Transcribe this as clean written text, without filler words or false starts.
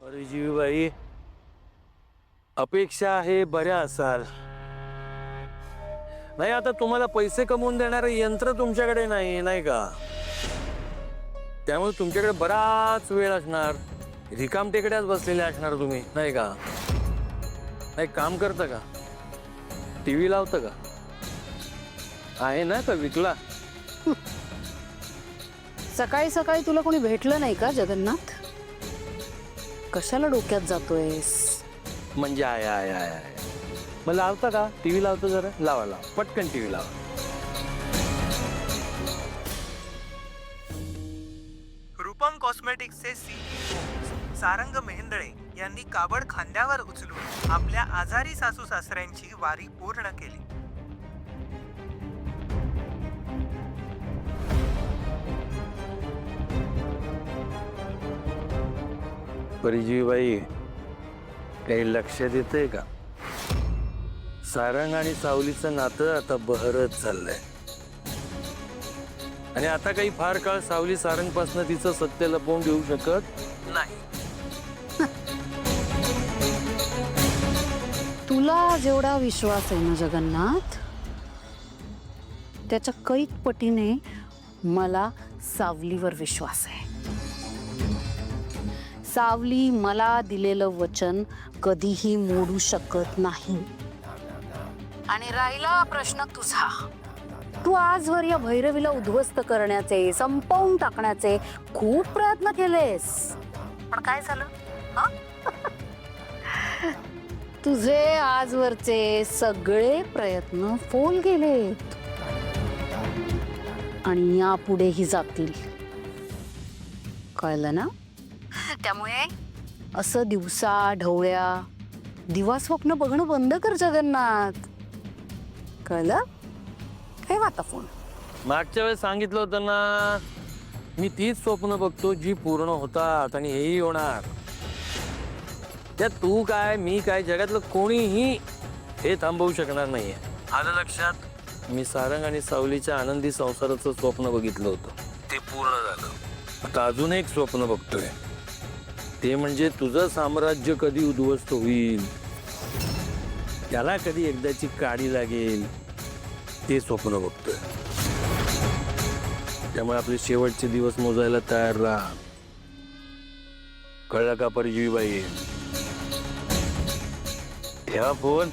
परजीवीबाई, अपेक्षा आहे बऱ्या असाल. नाही आता तुम्हाला पैसे कमवून देणारे यंत्र तुमच्याकडे नाही, नाही का? त्यामुळे तुमच्याकडे बराच वेळ असणार, रिकाम टेकड्याच बसलेले असणार तुम्ही, नाही का? नाही काम करतं का? टीव्ही लावतं का? आहे ना का विकला? सकाळी सकाळी तुला कोणी भेटलं नाही का जगन्नाथ? कशाला डोक्यात जातोयस? म्हणजे आहे. मग लावता का? टीव्ही लावतो जरा, लावा पटकन टीव्ही लावा. रूपम कॉस्मेटिक्सचे CEO सारंग मेहेंदळे यांनी काबड खांद्यावर उचलून आपल्या आजारी सासू सासऱ्यांची वारी पूर्ण केली. परजीवीबाई, काही लक्षात येतंय का? सारंग आणि सावलीचं नातं आता बहरत चाललंय. आणि आता काही फार काळ सावली सारंगपासून तिचं सत्य लपवून देऊ शकत नाही. तुला जेवढा विश्वास आहे ना जगन्नाथ, त्याच्या कैक पटीने मला सावलीवर विश्वास आहे. सावली मला दिलेलं वचन कधीही मोडू शकत नाही. आणि राहिला प्रश्न तुझा, तू आजवर या भैरवीला उद्ध्वस्त करण्याचे, संपवून टाकण्याचे खूप प्रयत्न केलेस, पण काय झालं? तुझे आजवरचे सगळे प्रयत्न फोल गेलेत आणि यापुढेही जातील. कळलं ना? त्यामुळे असं दिवसा ढवळ्या दिवा स्वप्न बघणं बंद कर जगन्नाथ. कळलं? ठेव आता फोन. मागच्या वेळेस सांगितलं होतं ना, मी तीच स्वप्न बघतो जी पूर्ण होतात आणि हेही होणार. त्यात तू काय मी काय, जगातलं कोणीही हे थांबवू शकणार नाहीये. आलं लक्षात? मी सारंग आणि सावलीच्या आनंदी संसाराचं स्वप्न बघितलं होतं, ते पूर्ण झालं. आता अजून एक स्वप्न बघतोय, ते म्हणजे तुझं साम्राज्य कधी उद्ध्वस्त होईल, त्याला कधी एकदाची काडी लागेल, ते स्वप्न बघतोय. त्यामुळे आपले शेवटचे दिवस मोजायला तयार राहा. कळलं का परजीवीबाई? ठेवा फोन.